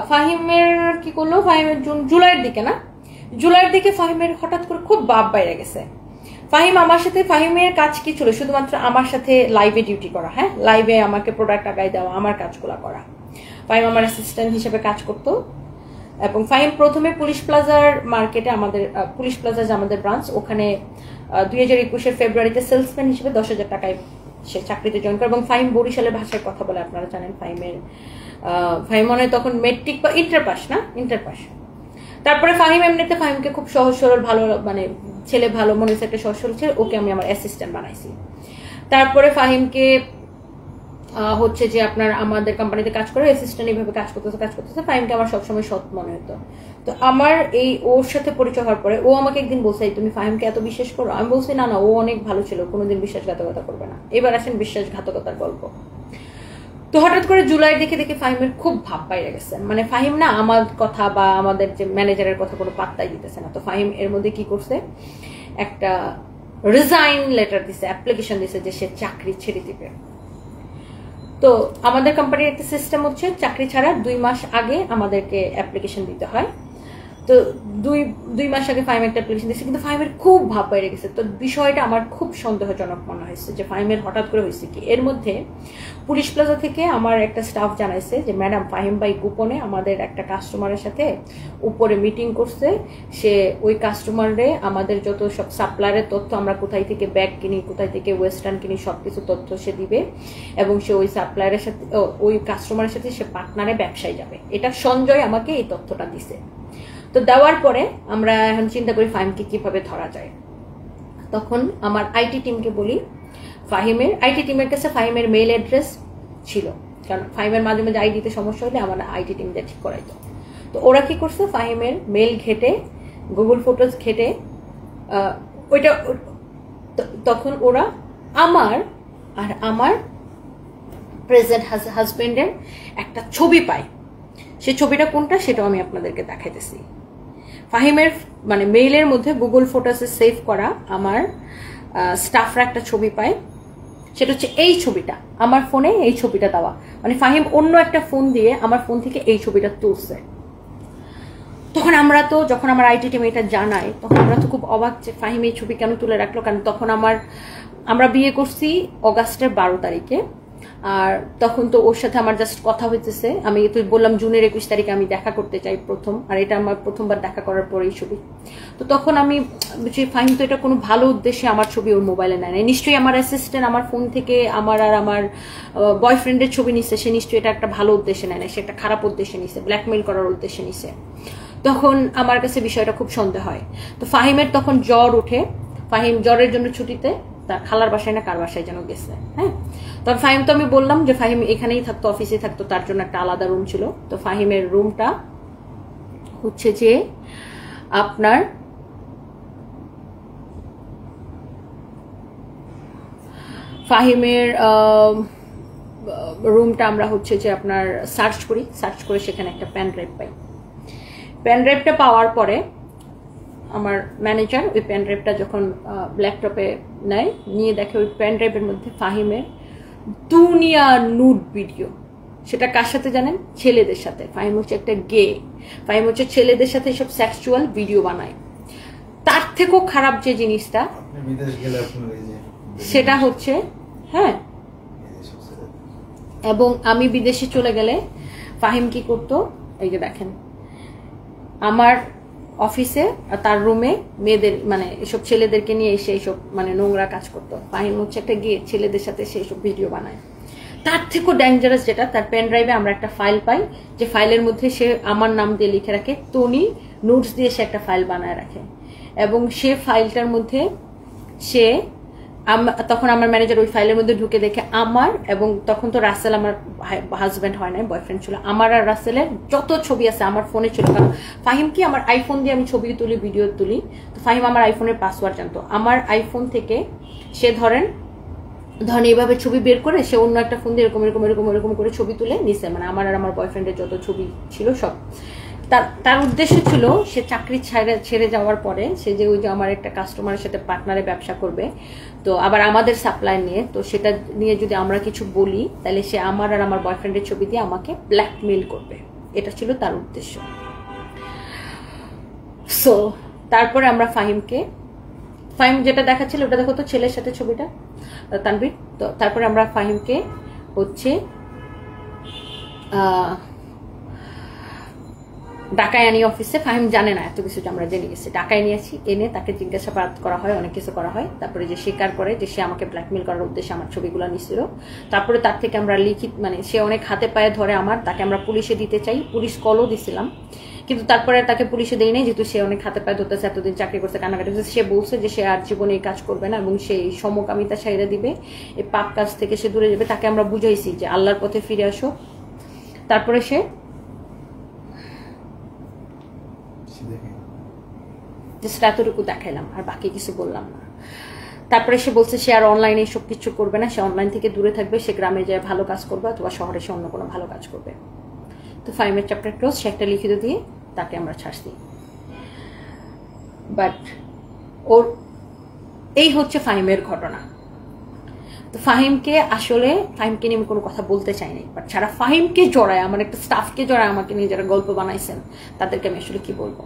ফাহিমের কি করলো, ফাহিমের জুলাইয়ের দিকে না, জুলাইয়ের দিকে ফাহিমের হঠাৎ করে খুব বাপ বাইরে গেছে। ফাহিম আমার সাথে, ফাহিমের কাজ কি ছিল শুধুমাত্র আমার সাথে লাইভে ডিউটি করা, হ্যাঁ লাইভে আমাকে প্রোডাক্ট আগায় দেওয়া, আমার কাজগুলো করা। ফাহিম আমার অ্যাসিস্ট্যান্ট হিসেবে কাজ করতো। এবং ফাহিম প্রথমে পুলিশ প্লাজার মার্কেটে, আমাদের পুলিশ প্লাজা যে আমাদের ব্রাঞ্চ, ওখানে 2021 ফেব্রুয়ারিতে সেলসম্যান হিসেবে 10,000 টাকায় সে চাকরিতে জয়েন করে। এবং ফাহিম বরিশালের ভাষায় কথা বলে, আপনারা জানেন। ফাহিম মনে হয় তখন মেট্রিক বা ইন্টার পাস না, ইন্টার পাস। তারপরে ফাহিম এমনিতে, ফাহিমকে খুব সহজ সরল ভালো মানে ছেলে, ভালো মনে হচ্ছে একটা সহজ সরল ছেলে, ওকে আমি আমার অ্যাসিস্ট্যান্ট বানাইছি। তারপরে ফাহিমকে হচ্ছে যে আপনার আমাদের কোম্পানিতে কাজ করে অ্যাসিস্ট্যান্ট এইভাবে কাজ করতেছে। ফাহিমকে আমার সবসময় সৎ মনে হতো। তো আমার এই ওর সাথে পরিচয় হওয়ার পরে ও আমাকে একদিন বলছে, তুমি ফাহিমকে এত বিশ্বাস করো? আমি বলছি না না, ও অনেক ভালো ছিল, কোনোদিন বিশ্বাসঘাতকতা করবে না। এবার আসেন বিশ্বাসঘাতকতার গল্প। তো হঠাৎ করে জুলাই দেখে দেখে ফাহিমের খুব ভাব বাইরে গেছে। মানে ফাহিম না আমার কথা বা আমাদের যে ম্যানেজারের কথা কোনো পাত্তাই দিতেছে না। তো ফাহিম এর মধ্যে কি করছে, একটা রিজাইন লেটার দিছে, অ্যাপ্লিকেশন দিছে যে সে চাকরি ছেড়ে দিবে। তো আমাদের কোম্পানির একটা সিস্টেম হচ্ছে, চাকরি ছাড়ার 2 মাস আগে আমাদেরকে অ্যাপ্লিকেশন দিতে হয়। তো দুই মাস আগে ফাহিম একটা অ্যাপ্লিকেশন দিচ্ছে, কিন্তু ফাহিমের খুব ভাব বাইরে গেছে। তো বিষয়টা আমার খুব সন্দেহজনক মনে হয়েছে যে ফাহিমের হঠাৎ করে হয়েছে কি। এর মধ্যে পুলিশ প্লাজা থেকে আমার একটা স্টাফ জানাইছে যে ম্যাডাম ফাহিম ভাই গোপনে আমাদের একটা কাস্টমারের সাথে উপরে মিটিং করছে। সে ওই কাস্টমারে আমাদের যত সব সাপ্লায়ারের তথ্য, আমরা কোথায় থেকে ব্যাগ কিনি, কোথায় থেকে ওয়েস্টার্ন কিনি, সবকিছু তথ্য সে দিবে। এবং সে ওই সাপ্লায়ারের সাথে, ওই কাস্টমারের সাথে সে পার্টনারে ব্যবসায় যাবে। এটা সঞ্জয় আমাকে এই তথ্যটা দিছে। তো দেওয়ার পরে আমরা এখন চিন্তা করি ফাহিমকে কিভাবে ধরা যায়। তখন আমার আইটি টিমকে বলি, ফাহিমের আইটি টিমের কাছে ফাহিমের মেইল অ্যাড্রেস ছিল, কারণ ফাহিমের মাঝে মাঝে আইডিতে সমস্যা হলে আমার আইটি টিম দিয়ে ঠিক করাইতো। তো ওরা কি করছে, ফাহিমের মেইল ঘেটে, গুগল ফটোজ ঘেটে ওইটা, তখন ওরা আমার আর আমার প্রেজেন্ট হাজবেন্ডের একটা ছবি পায়। সে ছবিটা কোনটা সেটাও আমি আপনাদেরকে দেখাইতেছি। ফাহিমের মানে মেইলের মধ্যে গুগল ফটোসে সেভ করা আমার স্টাফরা একটা ছবি পায়। সেটা হচ্ছে এই ছবিটা, আমার ফোনে এই ছবিটা দেওয়া। মানে ফাহিম অন্য একটা ফোন দিয়ে আমার ফোন থেকে এই ছবিটা তুলছে। তখন আমরা তো, যখন আমার আইটি টিম এটা জানায়, তখন আমরা তো খুব অবাক যে ফাহিম এই ছবি কেন তুলে রাখলো। কারণ তখন আমরা বিয়ে করছি অগাস্টের 12 তারিখে। আর তখন তো ওর সাথে আমার জাস্ট কথা হইতেছে। আমি তো বললাম জুনের 21 তারিখে আমি দেখা করতে চাই প্রথম, আর এটা আমার প্রথমবার দেখা করার পরেই ছবি। তো তখন আমি ফাহিম তো এটা কোনো ভালো উদ্দেশ্যে আমার ছবি ওর মোবাইলে নেয় না। নিশ্চয়ই আমার অ্যাসিস্ট্যান্ট আমার ফোন থেকে আমার আর আমার বয়ফ্রেন্ডের ছবি নিচ্ছে, সে নিশ্চয়ই এটা একটা ভালো উদ্দেশ্যে নেয় না, সে একটা খারাপ উদ্দেশ্যে নিছে, ব্ল্যাকমেইল করার উদ্দেশ্যে নিছে। তখন আমার কাছে বিষয়টা খুব সন্দেহ হয়। তো ফাহিমের তখন জ্বর ওঠে। ফাহিম জ্বরের জন্য ছুটিতে তার খালার বাসায় না কার বাসায় যেন গেছে। হ্যাঁ, তখন ফাহিম তো আমি বললাম যে ফাহিম এখানেই থাকতো, অফিসে থাকতো, তার জন্য একটা আলাদা রুম ছিল। তো ফাহিমের রুমটা হচ্ছে যে আপনার ফাহিমের রুমটা আমরা হচ্ছে যে আপনার সার্চ করে সেখানে একটা প্যান ড্রাইভ পাই। প্যান ড্রাইভটা পাওয়ার পরে আমার ম্যানেজার ওই প্যান ড্রাইভটা যখন ল্যাপটপে নেয়, নিয়ে দেখে ওই প্যান ড্রাইভের মধ্যে ফাহিমের দুনিয়া নুড ভিডিও। সেটা কার সাথে জানেন? ছেলেদের সাথে। ফাহিম হচ্ছে একটা গে। ফাহিম হচ্ছে ছেলেদের সাথে সব সেক্সুয়াল ভিডিও বানায়। তার থেকেও খারাপ যে জিনিসটা সেটা হচ্ছে, হ্যাঁ, এবং আমি বিদেশে চলে গেলে ফাহিম কি করতো, এই যে দেখেন আমার অফিসে তার রুমে মেয়েদের মানে এসব ছেলেদেরকে নিয়ে এসে এইসব মানে নোংরা কাজ করতো। ফাহিম হচ্ছে একটা গিয়ে ছেলেদের সাথে সেই সব ভিডিও বানায়। তার থেকেও ডেঞ্জারাস যেটা, তার পেন ড্রাইভে আমরা একটা ফাইল পাই, যে ফাইলের মধ্যে সে আমার নাম দিয়ে লিখে রাখে টনি নোটস দিয়ে সে একটা ফাইল বানায় রাখে। এবং সে ফাইলটার মধ্যে সে তখন আমার ম্যানেজার ওই ফাইলের মধ্যে ঢুকে দেখে আমার, এবং তখন তো রাসেল আমার হাজব্যান্ড হয় না, বয়ফ্রেন্ড ছিল, আমার আর রাসেলের যত ছবি আছে আমার ফোনে ছিল। কারণ ফাহিম কি আমার আইফোন দিয়ে আমি ছবি তুলি, ভিডিও তুলি। তো ফাহিম আমার আইফোনের পাসওয়ার্ড জানতো। আমার আইফোন থেকে সে ধরেন এইভাবে ছবি বের করে সে অন্য একটা ফোন দিয়ে এরকম করে ছবি তুলে নিছে। মানে আমার আর আমার বয়ফ্রেন্ডের যত ছবি ছিল সব। তার উদ্দেশ্য ছিল সে চাকরি ছেড়ে যাওয়ার পরে সে যে ওই যে আমার একটা কাস্টমারের সাথে পার্টনারে ব্যবসা করবে, তো আবার আমাদের সাপ্লাই নিয়ে, তো সেটা নিয়ে যদি আমরা কিছু বলি তাহলে সে আমার আর আমার বয়ফ্রেন্ডের ছবি দিয়ে আমাকে ব্ল্যাকমেইল করবে। এটা ছিল তার উদ্দেশ্য। সো তারপরে আমরা ফাহিম যেটা দেখাচ্ছিল ওটা দেখো তো, ছেলের সাথে ছবিটা, তানভীর। তো তারপরে আমরা ফাহিমকে হচ্ছে ঢাকায় আনি অফিসে। ফাহিম জানে না এত কিছু, আমরা জেনে গেছি। ঢাকায় নিয়েছি, এনে তাকে জিজ্ঞাসাবাদ করা হয়, অনেক কিছু করা হয়। তারপরে যে স্বীকার করে যে সে আমাকে ব্ল্যাকমেল করার উদ্দেশ্যে আমার ছবিগুলো নিছিল। তারপরে তার থেকে আমরা লিখিত, মানে সে অনেক হাতে পায়ে ধরে আমার, তাকে আমরা পুলিশে দিতে চাই, পুলিশ কলও দিছিলাম, কিন্তু তারপরে তাকে পুলিশে দেয় নাই, যেহেতু সে অনেক হাতে পায়ে ধরতেছে, এতদিন চাকরি করছে, কান্নাকাটি করছে। সে বলছে যে সে আর জীবনে এই কাজ করবে না এবং সেই সমকামিতা সাইরা দিবে, এই পাপ কাজ থেকে সে দূরে যাবে। তাকে আমরা বুঝাইছি যে আল্লাহর পথে ফিরে আসো। তারপরে সে এতটুকু দেখাইলাম, আর বাকি কিছু বললাম না। তারপরে সে বলছে সে আর অনলাইনে সব কিছু করবে না, সে অনলাইন থেকে দূরে থাকবে, সে গ্রামে যায় ভালো কাজ করবে অথবা শহরে সে অন্য কোনো ভালো কাজ করবে। তো ফাহিমের চ্যাপ্টার ক্লোজ। সে একটা লিখিত দিয়ে তাকে আমরা ছাড়ছি। বাট ওর এই হচ্ছে ফাহিমের ঘটনা। তো ফাহিমকে নিয়ে আমি কোনো কথা বলতে চাইনি, বাট যারা ফাহিমকে জড়ায়, আমার একটা স্টাফকে জড়ায় আমাকে নিয়ে যারা গল্প বানাইছেন, তাদেরকে আমি আসলে কি বলবো।